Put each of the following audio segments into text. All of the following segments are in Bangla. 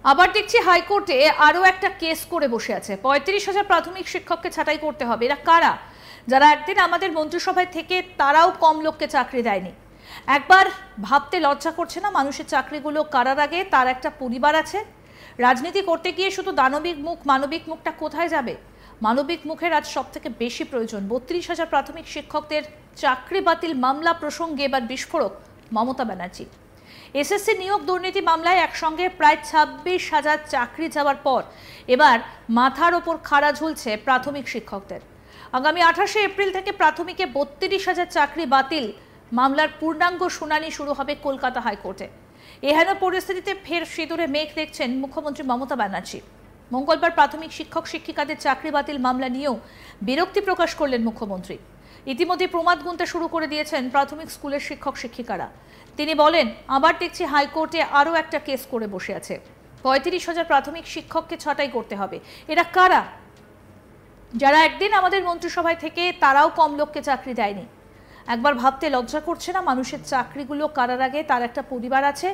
আবার দেখছি হাইকোর্টে আরো একটা কেস করে বসে আছে। ৩৫,০০০ প্রাথমিক শিক্ষককে ছাঁটাই করতে হবে। এরা কারা? যারা একদিন আমাদের মন্ত্রিসভায় থেকে তারাও কম লোককে চাকরি দেয়নি। একবার ভাবতে লজ্জা করছে না মানুষের চাকরিগুলো কারার আগে তার একটা পরিবার আছে? রাজনীতি করতে গিয়ে শুধু দানবিক মুখ, মানবিক মুখটা কোথায় যাবে? মানবিক মুখের আজ সব থেকে বেশি প্রয়োজন। ৩২,০০০ প্রাথমিক শিক্ষকদের চাকরি বাতিল মামলা প্রসঙ্গে এবার বিস্ফোরক মমতা ব্যানার্জি। এসএসসি নিয়োগ দুর্নীতি মামলায় একসঙ্গে প্রায় ২৬,০০০ চাকরি যাওয়ার পর এবার মাথার ওপর খাড়া ঝুলছে প্রাথমিক শিক্ষকদের। আগামী ২৮শে এপ্রিল থেকে প্রাথমিকে ৩২,০০০ চাকরি বাতিল মামলার পূর্ণাঙ্গ শুনানি শুরু হবে কলকাতা হাইকোর্টে। এহেন পরিস্থিতিতে ফের সিঁদুরে মেঘ দেখছেন মুখ্যমন্ত্রী মমতা ব্যানার্জি। মঙ্গলবার প্রাথমিক শিক্ষক শিক্ষিকাদের চাকরি বাতিল মামলা নিয়েও বিরক্তি প্রকাশ করলেন মুখ্যমন্ত্রী। ইতিমধ্যে প্রমাদ গুনতে শুরু করে দিয়েছেন প্রাথমিক স্কুলের শিক্ষক শিক্ষিকারা। তিনি বলেন, আবার দেখছি হাইকোর্টে আরও একটা কেস করে বসে আছে। ৩৫,০০০ প্রাথমিক শিক্ষককে ছাঁটাই করতে হবে। এরা কারা? যারা একদিন আমাদের মন্ত্রিসভায় থেকে তারাও কম লোককে চাকরি দেয়নি। একবার ভাবতে লজ্জা করছে না মানুষের চাকরিগুলো কারার আগে তার একটা পরিবার আছে?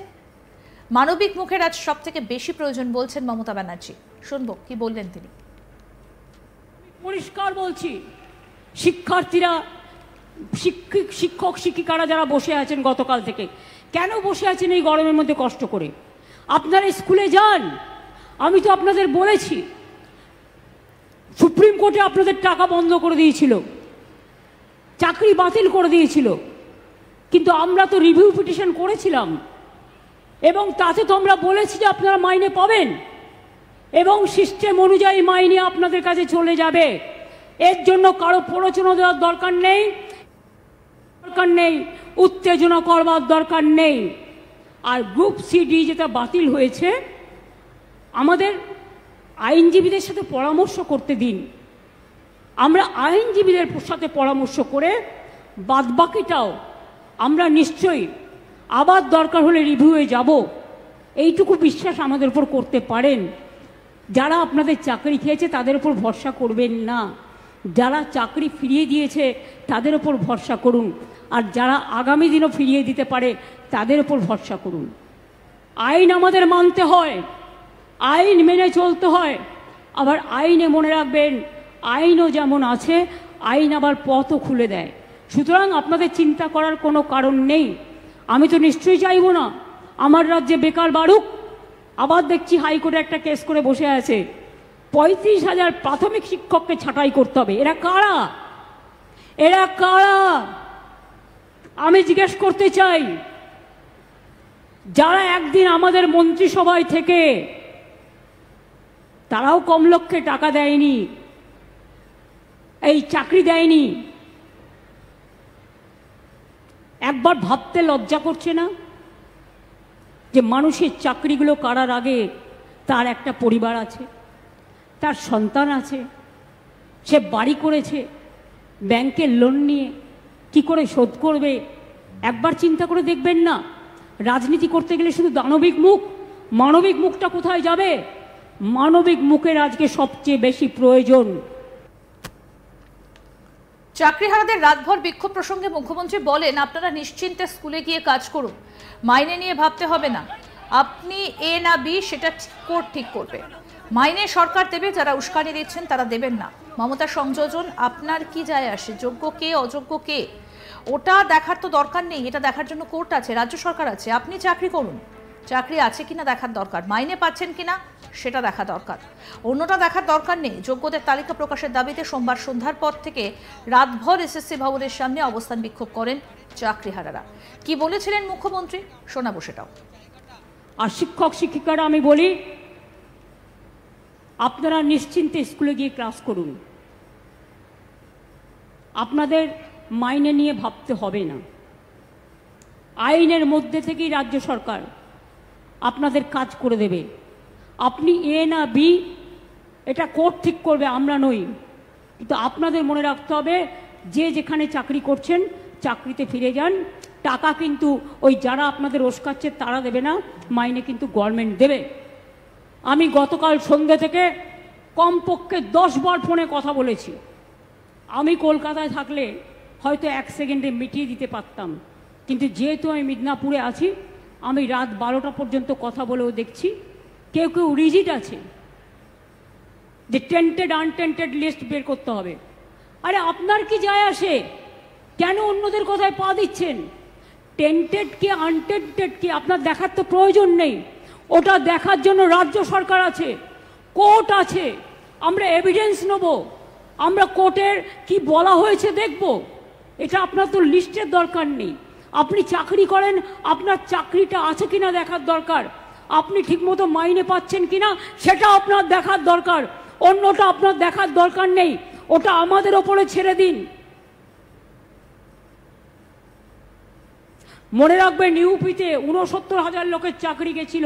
মানবিক মুখের আজ সব থেকে বেশি প্রয়োজন বলছেন মমতা ব্যানার্জি। শুনবো কি বললেন তিনি। পরিষ্কার বলছি, শিক্ষার্থীরা, শিক্ষক শিক্ষিকারা যারা বসে আছেন গতকাল থেকে, কেন বসে আছেন এই গরমের মধ্যে কষ্ট করে? আপনারা স্কুলে যান। আমি তো আপনাদের বলেছি, সুপ্রিম কোর্টে আপনাদের টাকা বন্ধ করে দিয়েছিল, চাকরি বাতিল করে দিয়েছিল, কিন্তু আমরা তো রিভিউ পিটিশন করেছিলাম এবং তাতে তো আমরা বলেছি যে আপনারা মাইনে পাবেন এবং সিস্টেম অনুযায়ী মাইনে আপনাদের কাছে চলে যাবে। এর জন্য কারো প্ররোচনা দেওয়ার দরকার নেই, উত্তেজনা করবার দরকার নেই। আর গ্রুপ সিডি যেটা বাতিল হয়েছে, আমাদের আইনজীবীদের সাথে পরামর্শ করতে দিন। আমরা আইনজীবীদের সাথে পরামর্শ করে বাদবাকিটাও আমরা নিশ্চয়ই আবার দরকার হলে রিভিউয়ে যাব, এইটুকু বিশ্বাস আমাদের উপর করতে পারেন। যারা আপনাদের চাকরি খেয়েছে তাদের উপর ভরসা করবেন না, যারা চাকরি ফিরিয়ে দিয়েছে তাদের উপর ভরসা করুন, আর যারা আগামী দিনও ফিরিয়ে দিতে পারে তাদের উপর ভরসা করুন। আইন আমাদের মানতে হয়, আইন মেনে চলতে হয়। আবার আইনে মনে রাখবেন, আইনও যেমন আছে, আইন আবার পথও খুলে দেয়। সুতরাং আপনাদের চিন্তা করার কোনো কারণ নেই। আমি তো নিশ্চয়ই চাইব না আমার রাজ্যে বেকার বাড়ুক। আবার দেখছি হাইকোর্টে একটা কেস করে বসে আছে, ৩৫,০০০ প্রাথমিক শিক্ষককে ছাঁটাই করতে হবে। এরা কারা? এরা কারা? আমি জিজ্ঞেস করতে চাই, যারা একদিন আমাদের মন্ত্রিসভায় থেকে তারাও কম লক্ষ্যে টাকা দেয়নি, এই চাকরি দেয়নি, একবার ভাবতে লজ্জা করছে না যে মানুষের চাকরিগুলো কারার আগে তার একটা পরিবার আছে, তার সন্তান আছে, সে বাড়ি করেছে, ব্যাংকের লোন নিয়ে কি করে শোধ করবে? একবার চিন্তা করে দেখবেন না? রাজনীতি করতে গেলে শুধু দানবিক মুখ, মানবিক মুখটা কোথায় যাবে? মানবিক মুখের আজকে সবচেয়ে বেশি প্রয়োজন। চাকরিহারাদের রাতভর বিক্ষোভ প্রসঙ্গে মুখ্যমন্ত্রী বলেন, আপনারা নিশ্চিন্তে স্কুলে গিয়ে কাজ করুন, মাইনে নিয়ে ভাবতে হবে না। আপনি এ না বি সেটা কোর্ট ঠিক করবে। মাইনে সরকার দেবে, যারা উস্কানি দিচ্ছেন তারা দেবেন না। মমতা সংযোজন আপনার কি যায় আসে? যোগ্য কে অযোগ্য কে ওটা দেখার তো দরকার নেই। এটা দেখার জন্য কোর্ট আছে, রাজ্য সরকার আছে। আপনি চাকরি করুন, চাকরি আছে কিনা দেখার দরকার, মাইনে পাচ্ছেন কিনা সেটা দেখা দরকার, অন্যটা দেখার দরকার নেই। যোগ্যদের তালিকা প্রকাশের দাবিতে সোমবার সন্ধ্যার পর থেকে রাতভর এসএসসি ভবনের সামনে অবস্থান বিক্ষোভ করেন চাকরিহারারা। কি বলেছিলেন মুখ্যমন্ত্রী শোনাবো সেটাও। আর শিক্ষক শিক্ষিকারা আমি বলি, আপনারা নিশ্চিন্তে স্কুলে গিয়ে ক্লাস করুন, আপনাদের মাইনে নিয়ে ভাবতে হবে না। আইনের মধ্যে থেকেই রাজ্য সরকার আপনাদের কাজ করে দেবে। আপনি এ না বি এটা কোর্ট ঠিক করবে, আমরা নই। কিন্তু আপনাদের মনে রাখতে হবে, যে যেখানে চাকরি করছেন চাকরিতে ফিরে যান। টাকা কিন্তু ওই যারা আপনাদের ওস্কাচ্ছে তারা দেবে না, মাইনে কিন্তু গভর্নমেন্ট দেবে। আমি গতকাল সন্ধ্যে থেকে কমপক্ষে 10 বার ফোনে কথা বলেছি। আমি কলকাতায় থাকলে হয়তো 1 সেকেন্ডে মিটিয়ে দিতে পারতাম, কিন্তু যেহেতু আমি মিদনাপুরে আছি, আমি রাত 12টা পর্যন্ত কথা বলেও দেখছি কেউ কেউ রিজিড আছে যে টেন্টেড আনটেন্টেড লিস্ট বের করতে হবে। আরে আপনার কি যায় আসে? কেন অন্যদের কথায় পা দিচ্ছেন? টেন্টেড কি আনটেন্টেড কি আপনার দেখার তো প্রয়োজন নেই। ওটা দেখার জন্য রাজ্য সরকার আছে, কোর্ট আছে, আমরা এভিডেন্স নেব, আমরা কোর্টের কি বলা হয়েছে দেখব। এটা আপনার তো লিস্টের দরকার নেই। আপনি চাকরি করেন, আপনার চাকরিটা আছে কিনা দেখার দরকার, আপনি ঠিকমতো মাইনে পাচ্ছেন কিনা সেটা আপনার দেখার দরকার, অন্যটা আপনার দেখার দরকার নেই। ওটা আমাদের ওপরে ছেড়ে দিন। মনে রাখবেন ইউপিতে 69,000 লোকের চাকরি গেছিল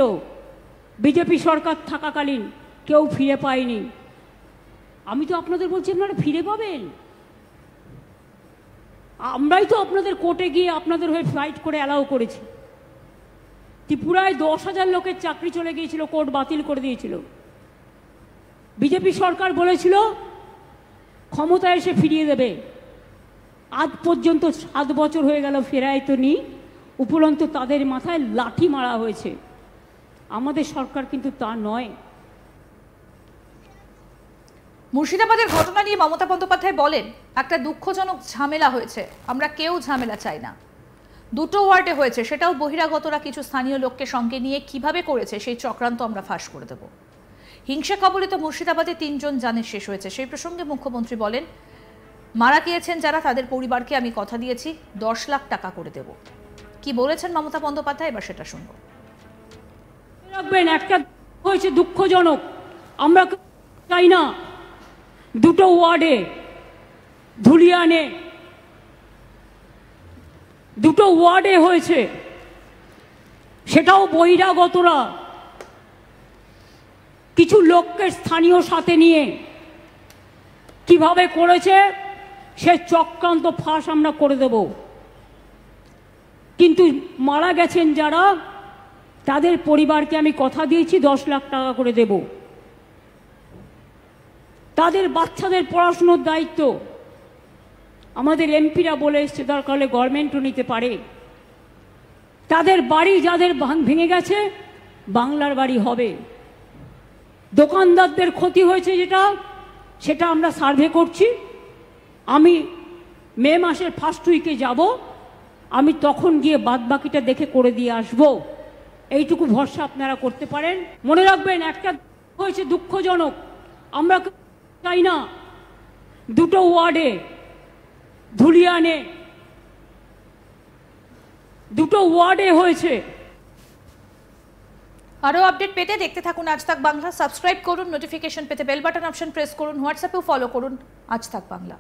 বিজেপি সরকার থাকাকালীন, কেউ ফিরে পায়নি। আমি তো আপনাদের বলছি আপনারা ফিরে পাবেন। আমরাই তো আপনাদের কোর্টে গিয়ে আপনাদের হয়ে ফাইট করে অ্যালাউ করেছি। ত্রিপুরায় 10,000 লোকের চাকরি চলে গিয়েছিল, কোর্ট বাতিল করে দিয়েছিল। বিজেপি সরকার বলেছিল ক্ষমতায় এসে ফিরিয়ে দেবে। আজ পর্যন্ত 7 বছর হয়ে গেল, ফেরায় তো নি। উপরন্তু তাদের মাথায় লাঠি মারা হয়েছে। আমাদের সরকার কিন্তু তা নয়। মুর্শিদাবাদের ঘটনা নিয়ে মমতা বন্দ্যোপাধ্যায় বলেন, একটা দুঃখজনক ঝামেলা হয়েছে, আমরা কেউ ঝামেলা চাই না। 2টো ওয়ার্ডে হয়েছে, সেটাও বহিরাগতরা কিছু স্থানীয় লোককে সঙ্গে নিয়ে কিভাবে করেছে সেই চক্রান্ত আমরা ফাঁস করে দেব। হিংসা কবলিত মুর্শিদাবাদে 3 জন জানের শেষ হয়েছে। সেই প্রসঙ্গে মুখ্যমন্ত্রী বলেন, মারা গিয়েছেন যারা তাদের পরিবারকে আমি কথা দিয়েছি 10 লাখ টাকা করে দেব। কি বলেছেন মমতা বন্দ্যোপাধ্যায়, এবার সেটা শুনবো। রাখবেন, একটা হয়েছে দুঃখজনক, আমরা চাই না। 2টো ওয়ার্ডে ধুলিয়ানে 2টো ওয়ার্ডে হয়েছে, সেটাও বহিরাগতরা কিছু লোককে স্থানীয় সাথে নিয়ে কিভাবে করেছে সে চক্রান্ত ফাঁস আমরা করে দেব। কিন্তু মারা গেছেন যারা, তাদের পরিবারকে আমি কথা দিয়েছি 10 লাখ টাকা করে দেব। তাদের বাচ্চাদের পড়াশুনোর দায়িত্ব আমাদের এমপিরা বলে এসছে, দরকার হলে গভর্নমেন্টও নিতে পারে। তাদের বাড়ি যাদের ভেঙে গেছে বাংলার বাড়ি হবে। দোকানদারদের ক্ষতি হয়েছে সেটা আমরা সার্ভে করছি। আমি মে মাসের ফার্স্ট উইকে যাব, আমি তখন গিয়ে বাদবাকিটা দেখে করে দিয়ে আসব। এইটুকু ভরসা আপনারা করতে পারেন। মনে রাখবেন, একটা হয়েছে দুঃখজনক, আমরা চাই না। 2টো ওয়ার্ডে ধুলিয়ানে 2টো ওয়ার্ডে হয়েছে। আরো আপডেট পেতে দেখতে থাকুন আজ তাক বাংলা। সাবস্ক্রাইব করুন, নোটিফিকেশন পেতে বেল বাটন অপশন প্রেস করুন, হোয়াটসঅ্যাপেও ফলো করুন আজ তাক বাংলা।